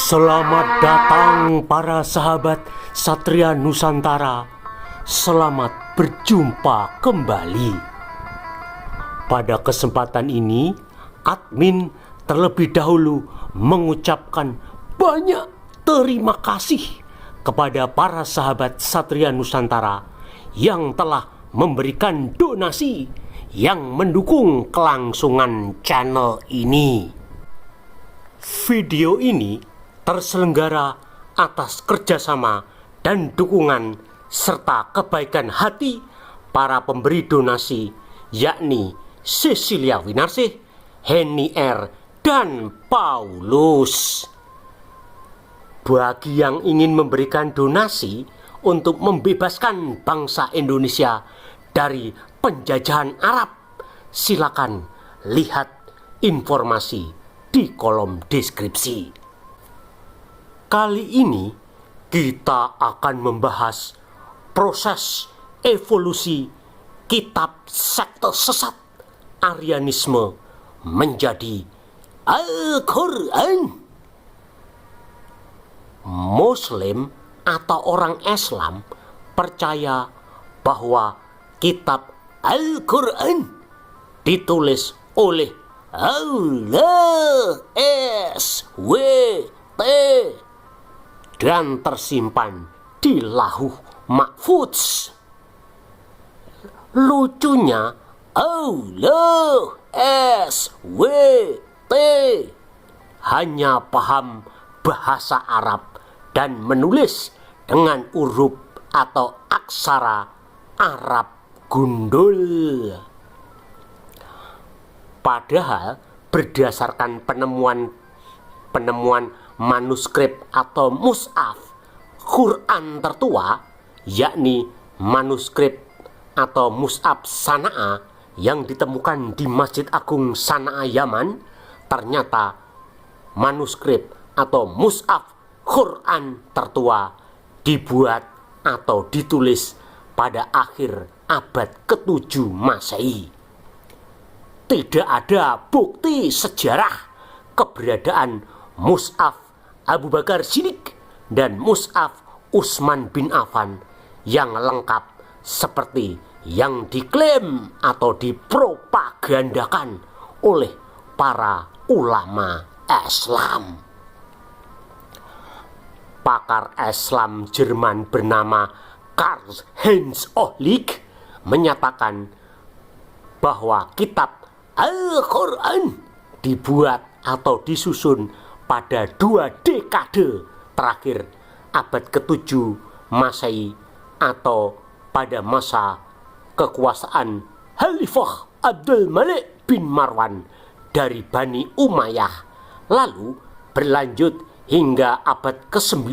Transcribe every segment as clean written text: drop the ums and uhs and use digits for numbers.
Selamat datang para sahabat Satria Nusantara. Selamat berjumpa kembali. Pada kesempatan ini, admin terlebih dahulu mengucapkan banyak terima kasih kepada para sahabat Satria Nusantara yang telah memberikan donasi yang mendukung kelangsungan channel ini. Video ini terselenggara atas kerjasama dan dukungan serta kebaikan hati para pemberi donasi, yakni Cecilia Winarsih, Henny R, dan Paulus. Bagi yang ingin memberikan donasi untuk membebaskan bangsa Indonesia dari penjajahan Arab, silakan lihat informasi di kolom deskripsi. Kali ini kita akan membahas proses evolusi kitab sekte sesat Arianisme menjadi Al-Quran. Muslim atau orang Islam percaya bahwa kitab Al-Quran ditulis oleh Allah SWT dan tersimpan di Lauh Mahfuz. Lucunya, Allah SWT hanya paham bahasa Arab dan menulis dengan huruf atau aksara Arab gundul. Padahal berdasarkan penemuan manuskrip atau mushaf Quran tertua, yakni manuskrip atau mushaf Sana'a yang ditemukan di Masjid Agung Sana'a Yaman, ternyata manuskrip atau mushaf Quran tertua dibuat atau ditulis pada akhir abad ke-7 Masehi. Tidak ada bukti sejarah keberadaan mushaf Abu Bakar Siddiq dan mushaf Utsman bin Affan yang lengkap seperti yang diklaim atau dipropagandakan oleh para ulama Islam. Pakar Islam Jerman bernama Karl-Heinz Ohlig menyatakan bahwa kitab Al-Quran dibuat atau disusun pada 2 dekade terakhir abad ke-7 Masehi atau pada masa kekuasaan Khalifah Abdul Malik bin Marwan dari Bani Umayyah, lalu berlanjut hingga abad ke-9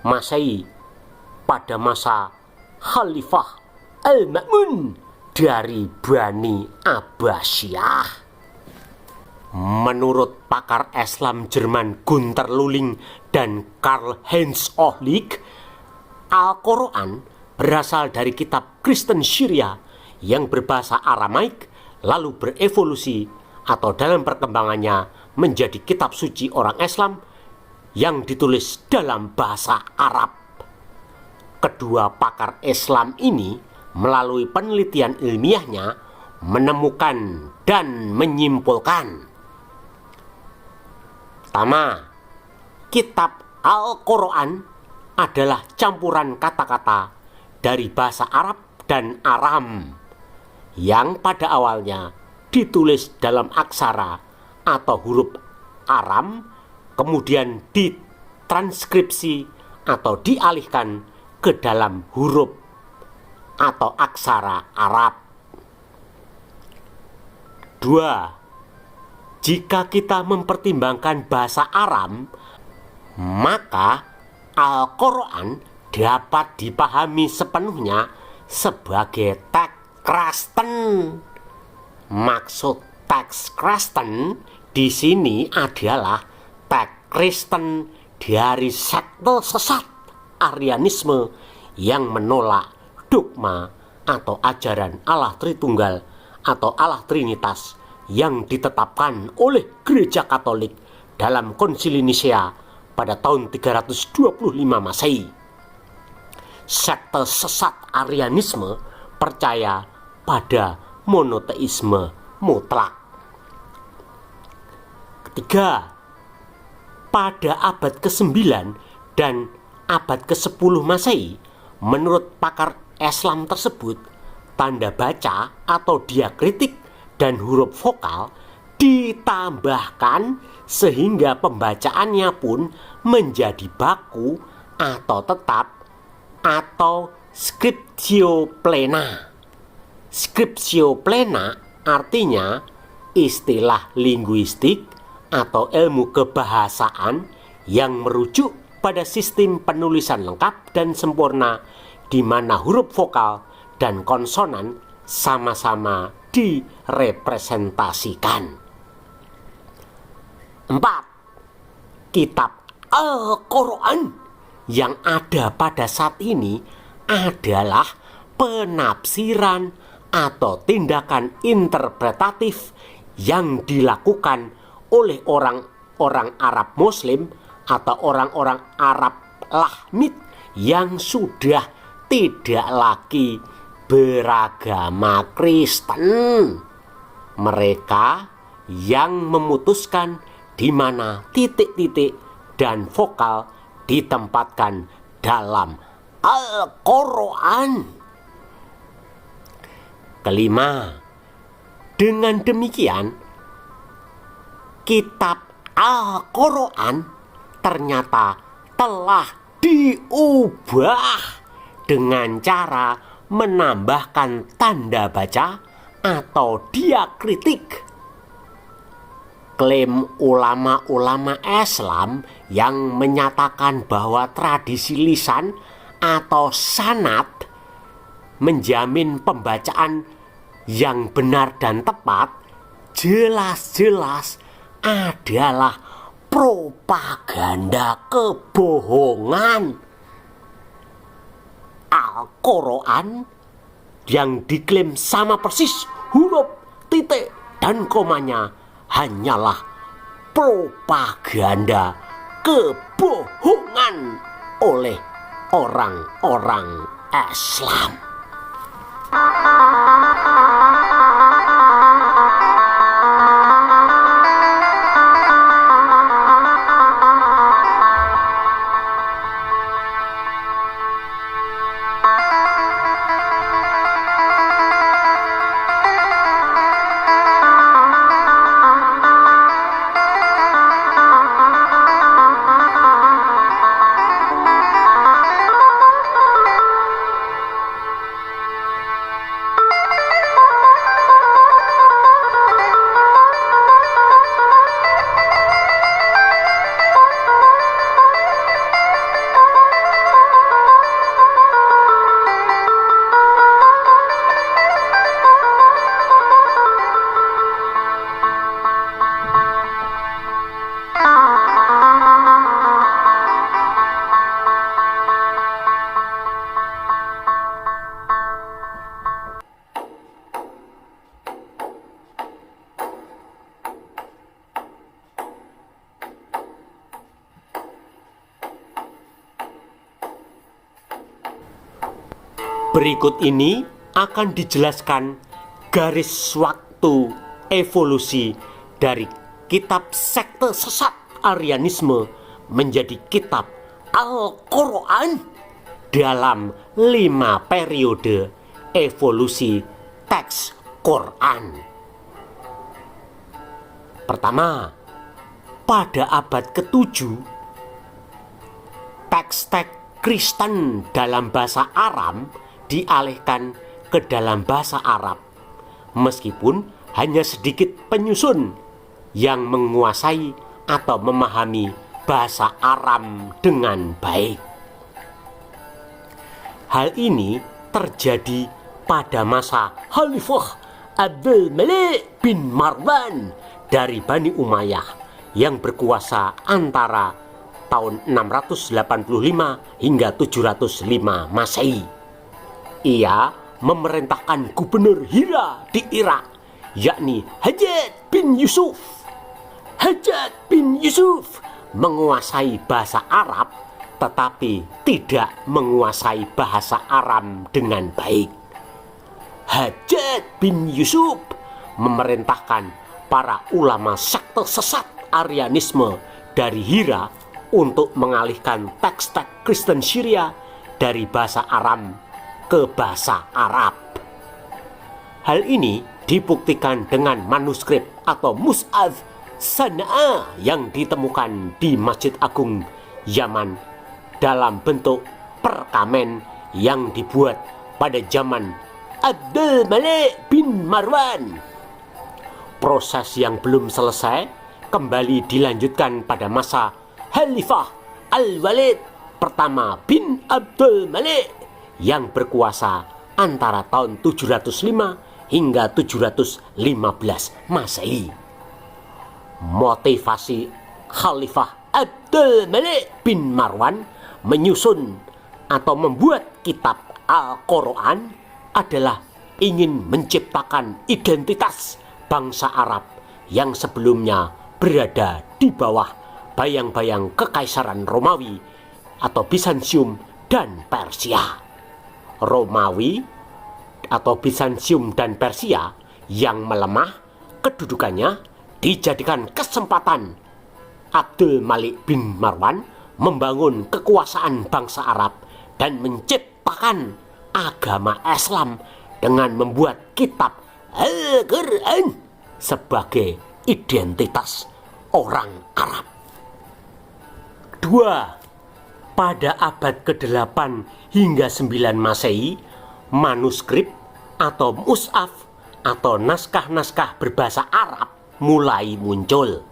Masehi pada masa Khalifah Al-Ma'mun dari Bani Abbasiyah. Menurut pakar Islam Jerman Gunter Lulling dan Karl-Heinz Ohlig, Al-Quran berasal dari kitab Kristen Syria yang berbahasa Aramaik, lalu berevolusi atau dalam perkembangannya menjadi kitab suci orang Islam yang ditulis dalam bahasa Arab. Kedua pakar Islam ini melalui penelitian ilmiahnya menemukan dan menyimpulkan: pertama, kitab Al-Quran adalah campuran kata-kata dari bahasa Arab dan Aram yang pada awalnya ditulis dalam aksara atau huruf Aram, kemudian ditranskripsi atau dialihkan ke dalam huruf atau aksara Arab. 2. Jika kita mempertimbangkan bahasa Aram, maka Al-Quran dapat dipahami sepenuhnya sebagai teks Kristen. Maksud teks Kristen di sini adalah teks Kristen dari sekte sesat Arianisme yang menolak dogma atau ajaran Allah Tritunggal atau Allah Trinitas yang ditetapkan oleh Gereja Katolik dalam Konsili Nisea pada tahun 325 Masehi. Sekte sesat Arianisme percaya pada monoteisme mutlak. Ketiga, pada abad ke-9 dan abad ke-10 Masehi, menurut pakar Islam tersebut, tanda baca atau diakritik dan huruf vokal ditambahkan sehingga pembacaannya pun menjadi baku atau tetap atau scriptio plena. Scriptio plena artinya istilah linguistik atau ilmu kebahasaan yang merujuk pada sistem penulisan lengkap dan sempurna di mana huruf vokal dan konsonan sama-sama direpresentasikan. 4. Kitab Al-Quran yang ada pada saat ini adalah penafsiran atau tindakan interpretatif yang dilakukan oleh orang-orang Arab Muslim atau orang-orang Arab Lahmid yang sudah tidak lagi beragama Kristen. Mereka yang memutuskan di mana titik-titik dan vokal ditempatkan dalam Al-Quran. Kelima, dengan demikian kitab Al-Quran ternyata telah diubah dengan cara menambahkan tanda baca atau diakritik. Klaim ulama-ulama Islam yang menyatakan bahwa tradisi lisan atau sanad menjamin pembacaan yang benar dan tepat jelas-jelas adalah propaganda kebohongan. Al-Quran yang diklaim sama persis huruf, titik, dan komanya hanyalah propaganda kebohongan oleh orang-orang Islam. Berikut ini akan dijelaskan garis waktu evolusi dari kitab sekte sesat Arianisme menjadi kitab Al-Quran dalam 5 periode evolusi teks Quran. Pertama, pada abad ke-7, teks-teks Kristen dalam bahasa Aram dialihkan ke dalam bahasa Arab, meskipun hanya sedikit penyusun yang menguasai atau memahami bahasa Aram dengan baik. Hal ini terjadi pada masa Khalifah Abdul Malik bin Marwan dari Bani Umayyah yang berkuasa antara tahun 685 hingga 705 Masehi. Ia memerintahkan gubernur Hira di Irak, yakni Hajjaj bin Yusuf. Hajjaj bin Yusuf menguasai bahasa Arab tetapi tidak menguasai bahasa Aram dengan baik. Hajjaj bin Yusuf memerintahkan para ulama sekte sesat Arianisme dari Hira untuk mengalihkan teks-teks Kristen Syria dari bahasa Aram ke bahasa Arab. Hal ini dibuktikan dengan manuskrip atau Mushaf Sana'a yang ditemukan di Masjid Agung Yaman dalam bentuk perkamen yang dibuat pada zaman Abdul Malik bin Marwan. Proses yang belum selesai kembali dilanjutkan pada masa Khalifah Al-Walid pertama bin Abdul Malik yang berkuasa antara tahun 705 hingga 715 Masehi. Motivasi Khalifah Abdul Malik bin Marwan menyusun atau membuat kitab Al-Quran adalah ingin menciptakan identitas bangsa Arab yang sebelumnya berada di bawah bayang-bayang kekaisaran Romawi atau Bizantium dan Persia. Romawi atau Bizantium dan Persia yang melemah kedudukannya dijadikan kesempatan Abdul Malik bin Marwan membangun kekuasaan bangsa Arab dan menciptakan agama Islam dengan membuat kitab Al-Quran sebagai identitas orang Arab. 2. Pada abad ke-8 hingga 9 Masehi, manuskrip atau mushaf atau naskah-naskah berbahasa Arab mulai muncul,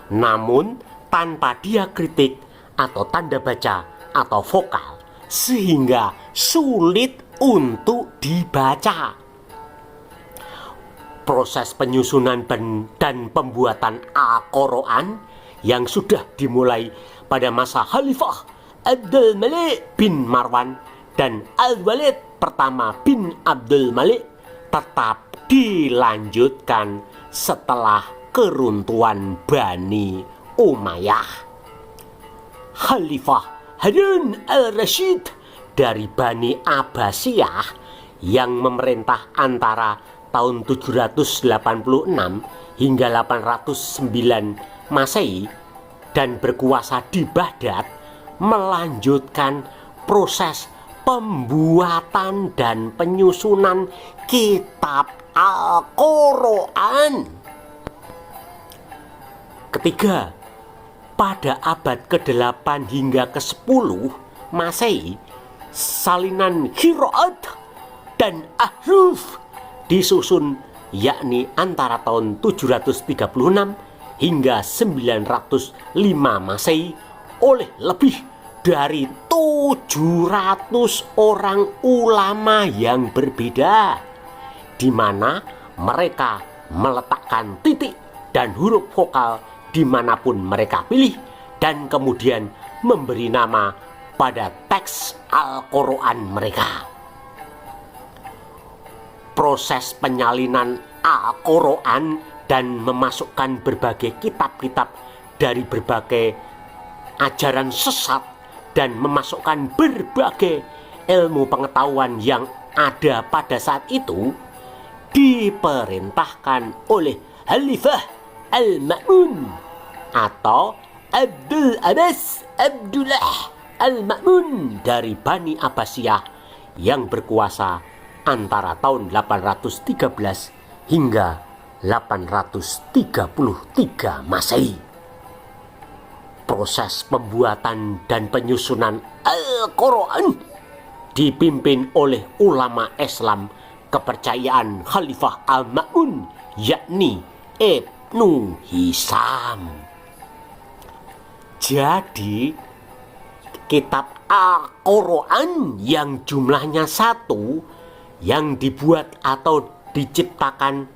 namun tanpa diakritik atau tanda baca atau vokal, sehingga sulit untuk dibaca. Proses penyusunan dan pembuatan Al-Quran yang sudah dimulai pada masa Khalifah Abdul Malik bin Marwan dan Al-Walid pertama bin Abdul Malik tetap dilanjutkan setelah keruntuhan Bani Umayyah. Khalifah Harun al-Rashid dari Bani Abbasiyah yang memerintah antara tahun 786 hingga 809 Masehi dan berkuasa di Baghdad melanjutkan proses pembuatan dan penyusunan kitab Al-Quran. Ketiga, pada abad ke-8 hingga ke-10 Masehi, salinan qiraat dan ahruf disusun, yakni antara tahun 736 hingga 905 Masehi oleh lebih dari 700 orang ulama yang berbeda, di mana mereka meletakkan titik dan huruf vokal dimanapun mereka pilih dan kemudian memberi nama pada teks Al-Quran mereka. Proses penyalinan Al-Quran dan memasukkan berbagai kitab-kitab dari berbagai ajaran sesat dan memasukkan berbagai ilmu pengetahuan yang ada pada saat itu diperintahkan oleh Khalifah Al-Ma'mun atau Abdul Abbas Abdullah Al-Ma'mun dari Bani Abbasiyah yang berkuasa antara tahun 813 hingga 833 Masehi. Proses pembuatan dan penyusunan Al-Quran dipimpin oleh ulama Islam kepercayaan Khalifah Al-Ma'mun, yakni Ibnu Hisham. Jadi kitab Al-Quran yang jumlahnya 1 yang dibuat atau diciptakan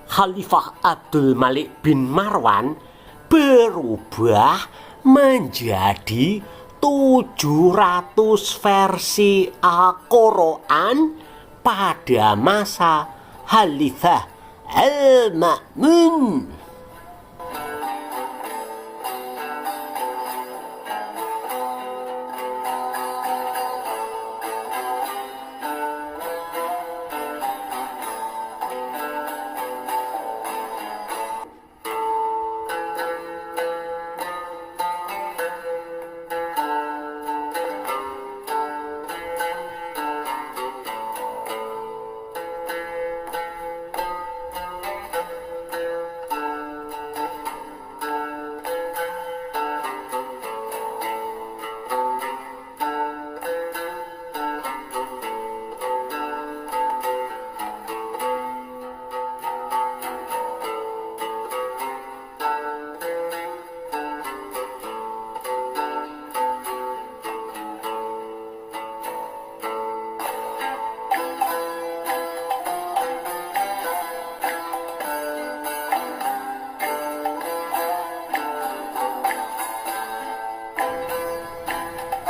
Khalifah Abdul Malik bin Marwan berubah menjadi 700 versi Al-Quran pada masa Khalifah Al-Ma'mun.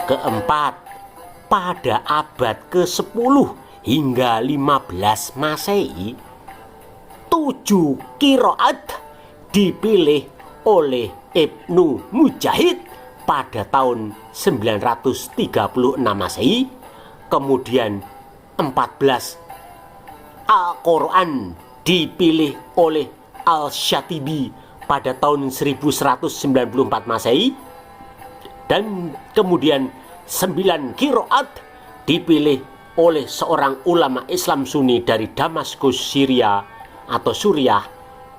keempat, pada abad ke-10 hingga 15 Masehi, 7 qiraat dipilih oleh Ibnu Mujahid pada tahun 936 Masehi, kemudian 14 Al-Quran dipilih oleh Al-Syatibi pada tahun 1194 Masehi, dan kemudian 9 qiraat dipilih oleh seorang ulama Islam Sunni dari Damaskus, Syria atau Suriah,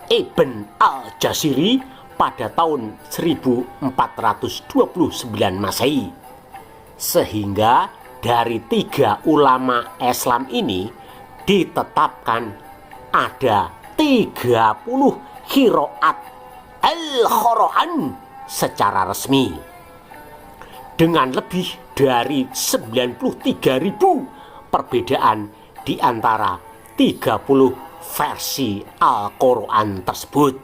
Ibn al-Jaziri pada tahun 1429 Masehi. Sehingga dari 3 ulama Islam ini ditetapkan ada 30 qiraat Al-Quran secara resmi, dengan lebih dari 93.000 perbedaan di antara 30 versi Al-Quran tersebut.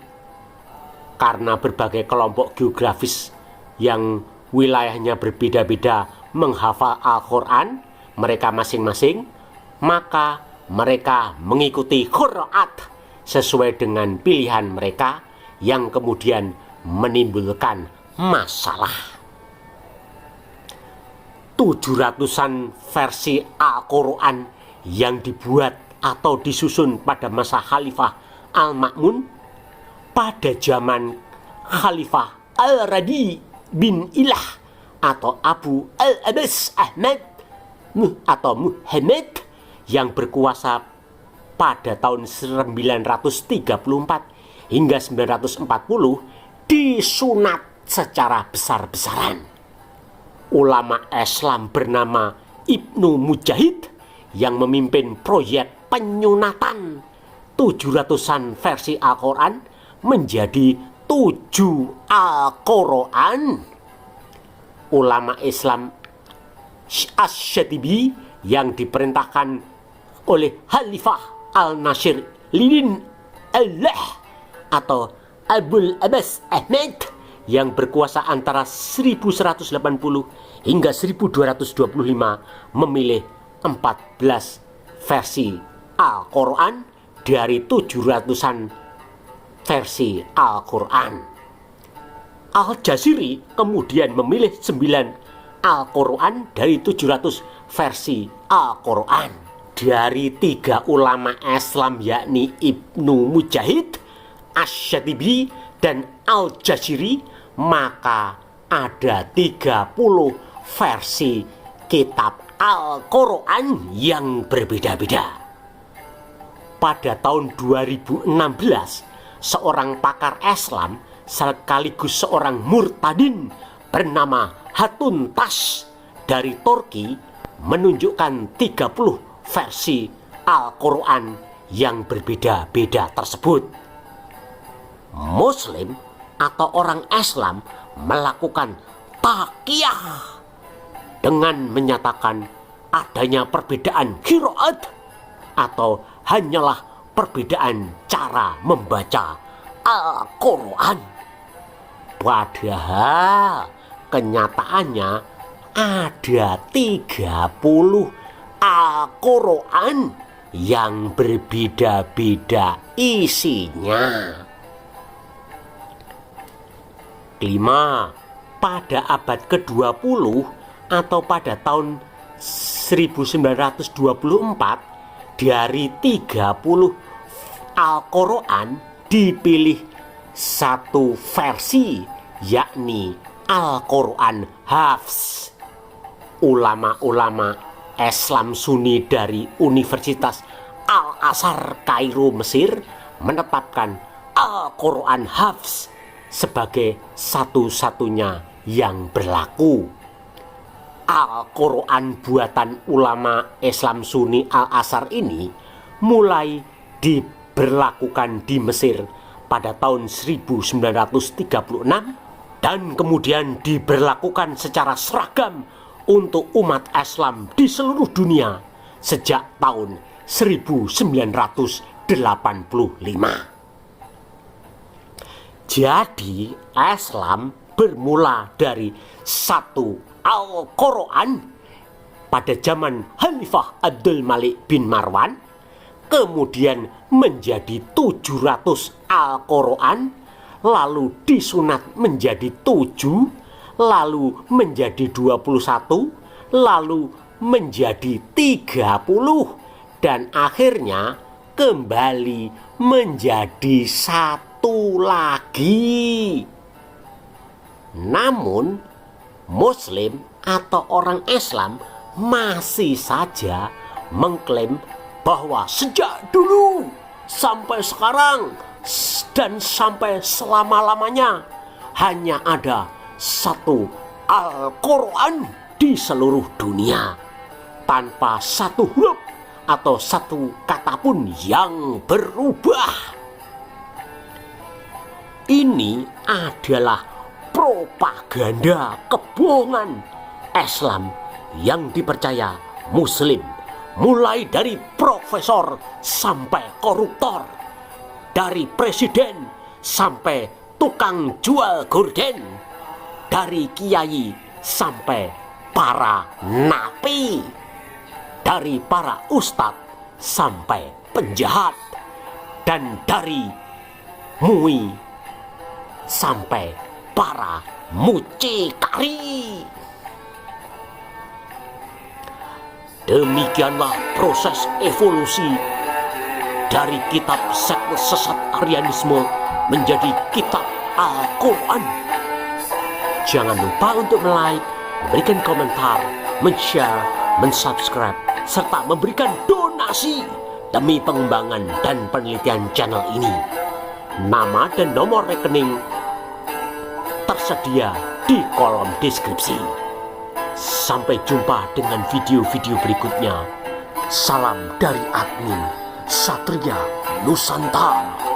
Karena berbagai kelompok geografis yang wilayahnya berbeda-beda menghafal Al-Quran mereka masing-masing, maka mereka mengikuti qiraat sesuai dengan pilihan mereka, yang kemudian menimbulkan masalah. 700-an versi Al-Quran yang dibuat atau disusun pada masa Khalifah Al-Ma'mun pada zaman Khalifah Al-Radi bin Ilah atau Abu Al-Abbas Ahmad atau Muhammad yang berkuasa pada tahun 934 hingga 940, disunat secara besar-besaran. Ulama Islam bernama Ibnu Mujahid yang memimpin proyek penyunatan 700-an versi Al-Quran menjadi 7 Al-Quran. Ulama Islam Asy-Syatibi yang diperintahkan oleh Khalifah Al-Nasir Lidin Allah atau Abul Abbas Ahmad yang berkuasa antara 1180 hingga 1225 memilih 14 versi Al-Quran dari 700-an versi Al-Quran. Al-Jaziri kemudian memilih 9 Al-Quran dari 700 versi Al-Quran. Dari 3 ulama Islam yakni Ibnu Mujahid, Asy-Syatibi, dan Al-Jaziri, maka ada 30 versi kitab Al-Quran yang berbeda-beda. Pada tahun 2016, seorang pakar Islam sekaligus seorang murtadin bernama Hatun Tash dari Turki menunjukkan 30 versi Al-Quran yang berbeda-beda tersebut. Muslim atau orang Islam melakukan taqiyah dengan menyatakan adanya perbedaan qiraat atau hanyalah perbedaan cara membaca Al-Quran. Padahal kenyataannya ada 30 Al-Quran yang berbeda-beda isinya. 5. Pada abad ke-20 atau pada tahun 1924, dari 30 Al-Quran dipilih 1 versi, yakni Al-Quran Hafs. Ulama-ulama Islam Sunni dari Universitas Al-Azhar Kairo, Mesir menetapkan Al-Quran Hafs sebagai satu-satunya yang berlaku. Al-Quran buatan ulama Islam Sunni Al-Azhar ini mulai diberlakukan di Mesir pada tahun 1936 dan kemudian diberlakukan secara seragam untuk umat Islam di seluruh dunia sejak tahun 1985. Jadi Islam bermula dari satu Al-Quran pada zaman Khalifah Abdul Malik bin Marwan, kemudian menjadi 700 Al-Quran, lalu disunat menjadi 7, lalu menjadi 21, lalu menjadi 30, dan akhirnya kembali menjadi 1 lagi. Namun Muslim atau orang Islam masih saja mengklaim bahwa sejak dulu sampai sekarang dan sampai selama-lamanya hanya ada satu Al-Quran di seluruh dunia, tanpa satu huruf atau satu kata pun yang berubah. Ini adalah propaganda kebohongan Islam yang dipercaya Muslim, mulai dari profesor sampai koruptor, dari presiden sampai tukang jual gorden, dari kiai sampai para napi, dari para ustadz sampai penjahat, dan dari MUI sampai para mucikari. Demikianlah proses evolusi dari kitab sekte sesat Arianisme menjadi kitab Al-Quran. Jangan lupa untuk like, memberikan komentar, men-share, men-subscribe, serta memberikan donasi demi pengembangan dan penelitian channel ini. Nama dan nomor rekening tersedia di kolom deskripsi. Sampai jumpa dengan video-video berikutnya. Salam dari admin Satria Nusantara.